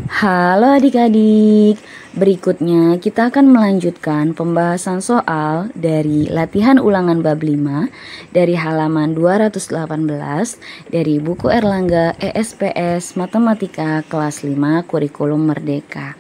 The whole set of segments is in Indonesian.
Halo adik-adik, berikutnya kita akan melanjutkan pembahasan soal dari latihan ulangan bab 5 dari halaman 218 dari buku Erlangga ESPS Matematika kelas 5 Kurikulum Merdeka.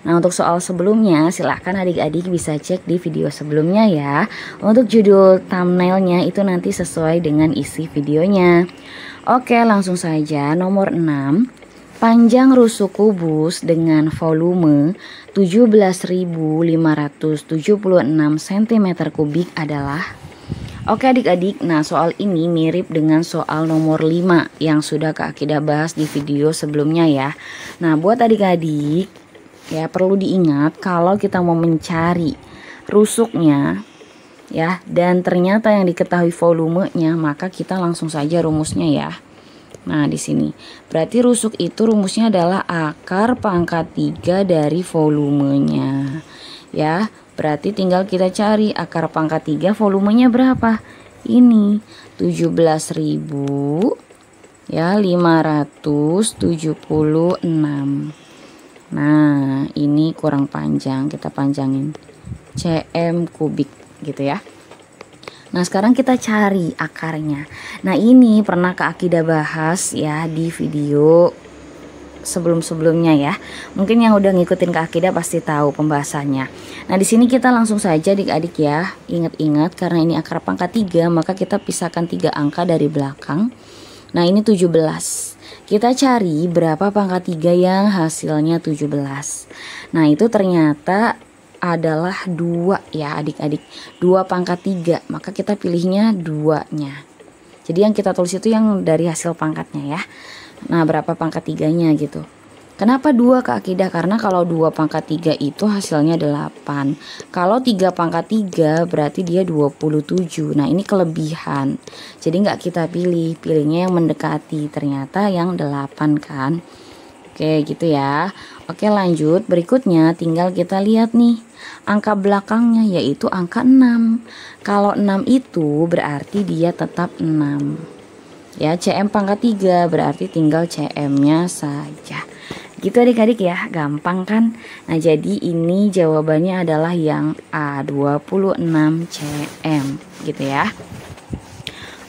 Nah, untuk soal sebelumnya silahkan adik-adik bisa cek di video sebelumnya ya. Untuk judul thumbnailnya itu nanti sesuai dengan isi videonya. Oke, langsung saja nomor 6. Panjang rusuk kubus dengan volume 17.576 cm3 adalah. Oke adik-adik, nah soal ini mirip dengan soal nomor 5 yang sudah Kak Akidah bahas di video sebelumnya ya. Nah buat adik-adik ya perlu diingat kalau kita mau mencari rusuknya ya dan ternyata yang diketahui volumenya, maka kita langsung saja rumusnya ya. Nah di sini berarti rusuk itu rumusnya adalah akar pangkat 3 dari volumenya ya. Berarti tinggal kita cari akar pangkat 3 volumenya berapa. Ini 17.576. Nah ini kurang panjang, kita panjangin cm kubik gitu ya. Nah sekarang kita cari akarnya. Nah ini pernah Kak Akidah bahas ya di video sebelum-sebelumnya ya. Mungkin yang udah ngikutin Kak Akidah pasti tahu pembahasannya. Nah di sini kita langsung saja adik-adik ya. Ingat-ingat karena ini akar pangkat 3 maka kita pisahkan 3 angka dari belakang. Nah ini 17. Kita cari berapa pangkat 3 yang hasilnya 17. Nah itu ternyata adalah 2 ya adik-adik, 2 pangkat 3, maka kita pilihnya 2-nya. Jadi yang kita tulis itu yang dari hasil pangkatnya ya. Nah berapa pangkat 3-nya gitu. Kenapa 2 Kak Akidah? Karena kalau 2 pangkat 3 itu hasilnya 8. Kalau 3 pangkat 3 berarti dia 27. Nah ini kelebihan. Jadi nggak kita pilih, pilihnya yang mendekati. Ternyata yang 8 kan. Oke gitu ya. Oke lanjut, berikutnya tinggal kita lihat nih angka belakangnya yaitu angka 6. Kalau 6 itu berarti dia tetap 6 ya. Cm pangkat 3 berarti tinggal cm-nya saja. Gitu adik-adik ya, gampang kan. Nah jadi ini jawabannya adalah yang A, 26 cm gitu ya.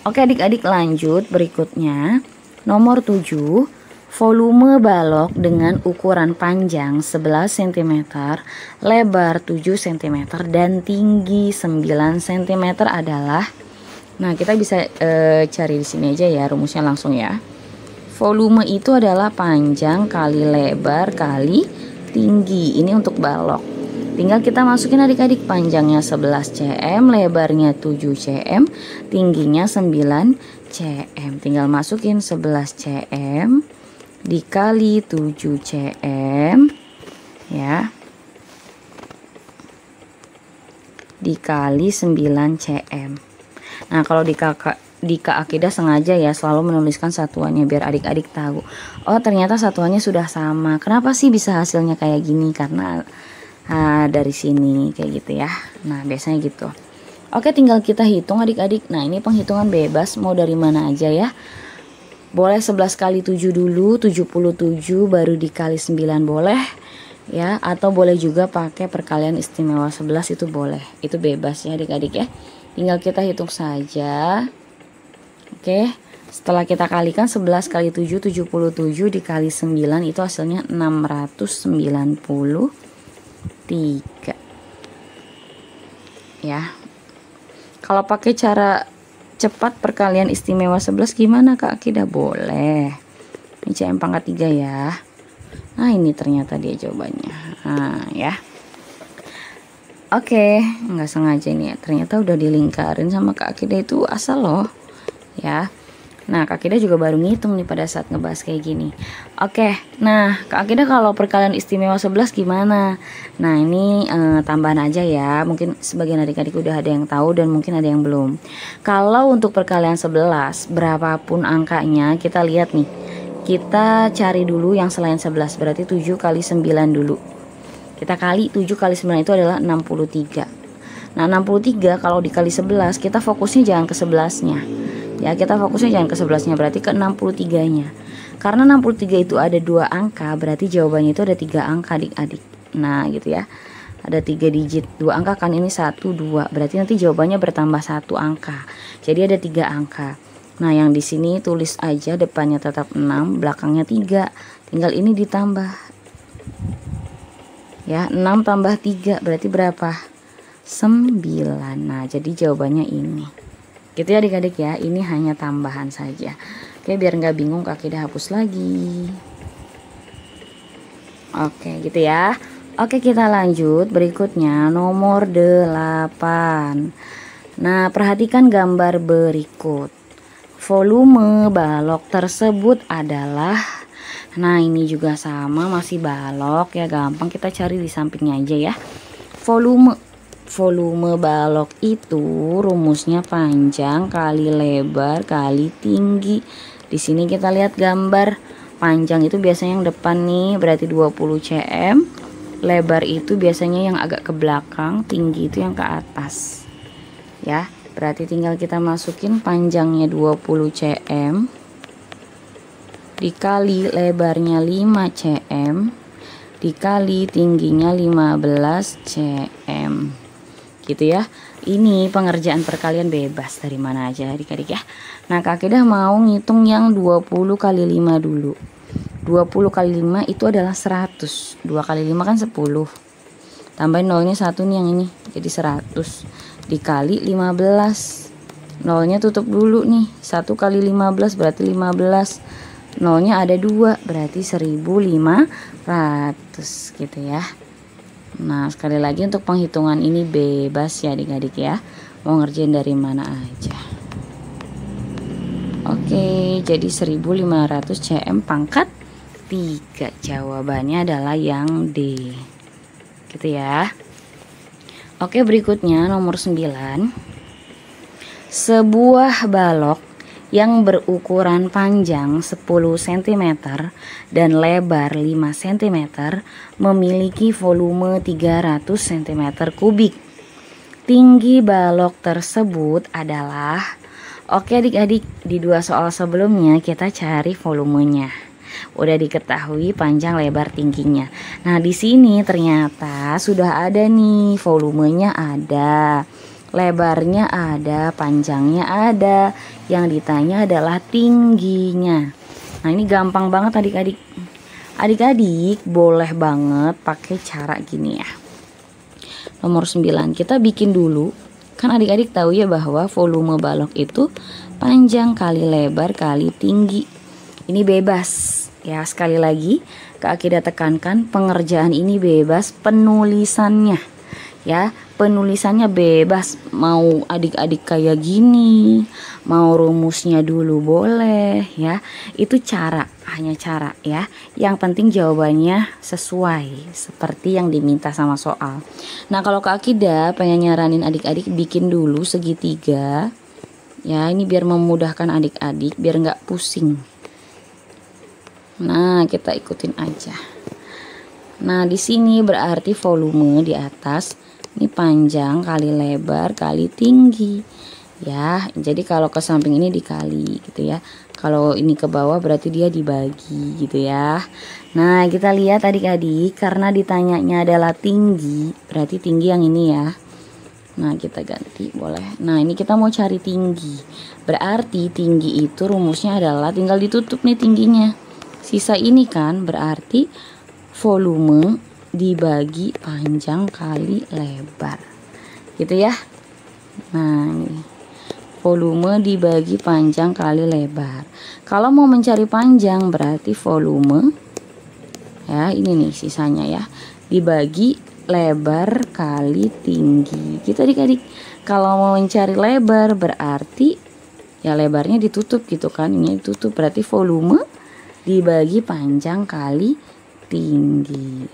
Oke adik-adik lanjut, berikutnya nomor 7. Volume balok dengan ukuran panjang 11 cm, lebar 7 cm, dan tinggi 9 cm adalah. Nah, kita bisa cari di sini aja ya rumusnya langsung ya. Volume itu adalah panjang kali lebar kali tinggi. Ini untuk balok. Tinggal kita masukin adik-adik, panjangnya 11 cm, lebarnya 7 cm, tingginya 9 cm. Tinggal masukin 11 cm dikali 7 cm ya, dikali 9 cm. Nah kalau di Kak Akidah sengaja ya selalu menuliskan satuannya biar adik-adik tahu, oh ternyata satuannya sudah sama. Kenapa sih bisa hasilnya kayak gini? Karena dari sini kayak gitu ya. Nah biasanya gitu. Oke tinggal kita hitung adik-adik. Nah ini penghitungan bebas, mau dari mana aja ya. Boleh 11 kali 7 dulu, 77 baru dikali 9 boleh ya. Atau boleh juga pakai perkalian istimewa 11, itu boleh. Itu bebas ya adik-adik ya. Tinggal kita hitung saja. Oke, setelah kita kalikan 11 kali 7, 77 dikali 9 itu hasilnya 693 ya. Kalau pakai cara cepat perkalian istimewa 11 gimana Kak Akidah? Boleh. Ini cm pangkat 3 ya. Nah ini ternyata dia jawabannya. Nah ya. Oke, nggak sengaja nih ya. Ternyata udah dilingkarin sama Kak Akidah, itu asal loh ya. Nah Kak Akidah juga baru ngitung nih pada saat ngebahas kayak gini. Oke, nah Kak Akidah kalau perkalian istimewa 11 gimana? Nah ini tambahan aja ya. Mungkin sebagian adik-adik udah ada yang tahu dan mungkin ada yang belum. Kalau untuk perkalian 11 berapapun angkanya, kita lihat nih. Kita cari dulu yang selain 11, berarti 7 kali 9 dulu. Kita kali 7 kali 9 itu adalah 63. Nah 63 kalau dikali 11 kita fokusnya jangan ke 11-nya. Ya, kita fokusnya jangan ke 11-nya, berarti ke 63-nya. Karena 63 itu ada 2 angka, berarti jawabannya itu ada 3 angka adik-adik. Nah, gitu ya. Ada 3 digit, 2 angka kan, ini 1, 2. Berarti nanti jawabannya bertambah 1 angka. Jadi ada 3 angka. Nah, yang di sini tulis aja depannya tetap 6, belakangnya 3. Tinggal ini ditambah. Ya, 6 tambah 3 berarti berapa? 9. Nah, jadi jawabannya ini. Gitu ya adik-adik ya, ini hanya tambahan saja. Oke, biar nggak bingung Kak Ida hapus lagi. Oke, gitu ya. Oke, kita lanjut berikutnya nomor 8. Nah, perhatikan gambar berikut. Volume balok tersebut adalah, nah ini juga sama, masih balok ya, gampang kita cari di sampingnya aja ya. Volume balok itu rumusnya panjang kali lebar kali tinggi. Di sini kita lihat gambar, panjang itu biasanya yang depan nih, berarti 20 cm. Lebar itu biasanya yang agak ke belakang, tinggi itu yang ke atas. Ya, berarti tinggal kita masukin panjangnya 20 cm dikali lebarnya 5 cm dikali tingginya 15 cm. Gitu ya. Ini pengerjaan perkalian bebas dari mana aja adik-adik ya. Nah, Kak Ida mau ngitung yang 20 kali 5 dulu. 20 kali 5 itu adalah 100. 2 kali 5 kan 10. Tambahin nolnya 1 nih yang ini. Jadi 100 dikali 15. Nolnya tutup dulu nih. 1 kali 15 berarti 15. Nolnya ada 2 berarti 1500 gitu ya. Nah, sekali lagi untuk penghitungan ini bebas ya adik-adik ya. Mau ngerjain dari mana aja. Oke, jadi 1500 cm pangkat 3. Jawabannya adalah yang D. Gitu ya. Oke, berikutnya nomor 9. Sebuah balok yang berukuran panjang 10 cm dan lebar 5 cm memiliki volume 300 cm kubik. Tinggi balok tersebut adalah, oke adik-adik, di 2 soal sebelumnya kita cari volumenya. Udah diketahui panjang, lebar, tingginya. Nah, di sini ternyata sudah ada nih, volumenya ada, lebarnya ada, panjangnya ada. Yang ditanya adalah tingginya. Nah, ini gampang banget adik-adik. Adik-adik boleh banget pakai cara gini ya. Nomor 9 kita bikin dulu. Kan adik-adik tahu ya bahwa volume balok itu panjang kali lebar kali tinggi. Ini bebas. Ya, sekali lagi Kak Ida tekankan, pengerjaan ini bebas, penulisannya. Ya, penulisannya bebas, mau adik-adik kayak gini, mau rumusnya dulu boleh ya. Itu cara, hanya cara ya. Yang penting jawabannya sesuai seperti yang diminta sama soal. Nah, kalau Kak Ida pengen nyaranin adik-adik bikin dulu segitiga. Ya, ini biar memudahkan adik-adik, biar nggak pusing. Nah, kita ikutin aja. Nah, di sini berarti volume di atas ini panjang kali lebar kali tinggi. Ya, jadi kalau ke samping ini dikali gitu ya. Kalau ini ke bawah berarti dia dibagi gitu ya. Nah, kita lihat adik-adik, karena ditanyanya adalah tinggi, berarti tinggi yang ini ya. Nah, kita ganti boleh. Nah, ini kita mau cari tinggi. Berarti tinggi itu rumusnya adalah tinggal ditutup nih tingginya. Sisa ini kan berarti volume dibagi panjang kali lebar. Gitu ya. Nah, ini volume dibagi panjang kali lebar. Kalau mau mencari panjang berarti volume, ya ini nih sisanya ya, dibagi lebar kali tinggi. Gitu adik-adik. Kalau mau mencari lebar berarti ya lebarnya ditutup gitu kan. Ini ditutup berarti volume dibagi panjang kali tinggi.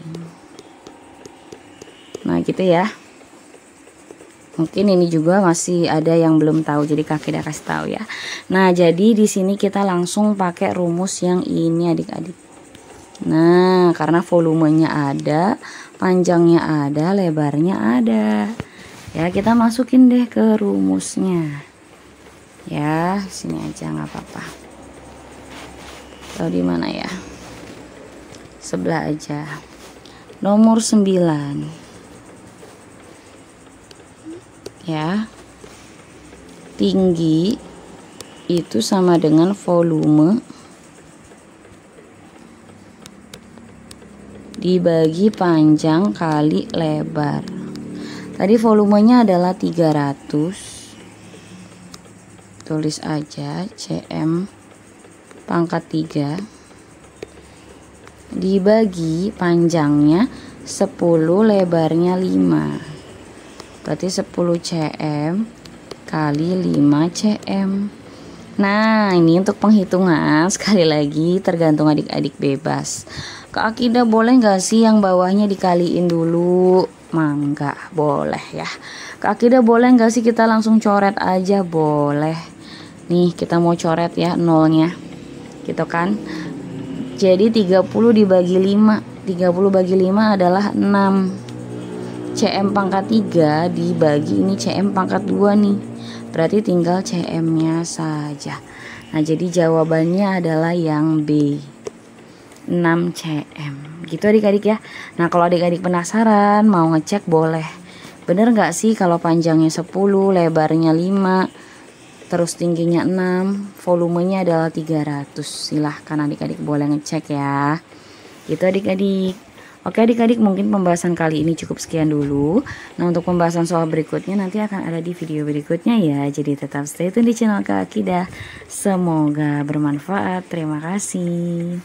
Nah, gitu ya. Mungkin ini juga masih ada yang belum tahu, jadi Kak Ida kasih tahu ya. Nah, jadi di sini kita langsung pakai rumus yang ini adik-adik. Nah, karena volumenya ada, panjangnya ada, lebarnya ada. Ya, kita masukin deh ke rumusnya. Ya, sini aja nggak apa-apa. Tahu di mana ya? Sebelah aja. Nomor 9. Ya. Tinggi itu sama dengan volume dibagi panjang kali lebar. Tadi volumenya adalah 300. Tulis aja cm pangkat 3 dibagi panjangnya 10, lebarnya 5. Berarti 10 cm kali 5 cm. Nah, ini untuk penghitungan. Sekali lagi tergantung adik-adik bebas. Kak Akidah boleh nggak sih yang bawahnya dikaliin dulu? Mangga, boleh ya. Kak Akidah boleh nggak sih kita langsung coret aja? Boleh. Nih kita mau coret ya nolnya, gitu kan. Jadi 30 dibagi 5. 30 bagi 5 adalah 6. cm pangkat 3 dibagi ini cm pangkat 2 nih. Berarti tinggal cm-nya saja. Nah, jadi jawabannya adalah yang B, 6 cm. Gitu adik-adik ya. Nah, kalau adik-adik penasaran mau ngecek boleh. Bener nggak sih kalau panjangnya 10, lebarnya 5, terus tingginya 6, volumenya adalah 300. Silahkan adik-adik boleh ngecek ya. Gitu adik-adik. Oke adik-adik, mungkin pembahasan kali ini cukup sekian dulu. Nah, untuk pembahasan soal berikutnya nanti akan ada di video berikutnya ya. Jadi tetap stay tune di channel Kak Akidah. Semoga bermanfaat. Terima kasih.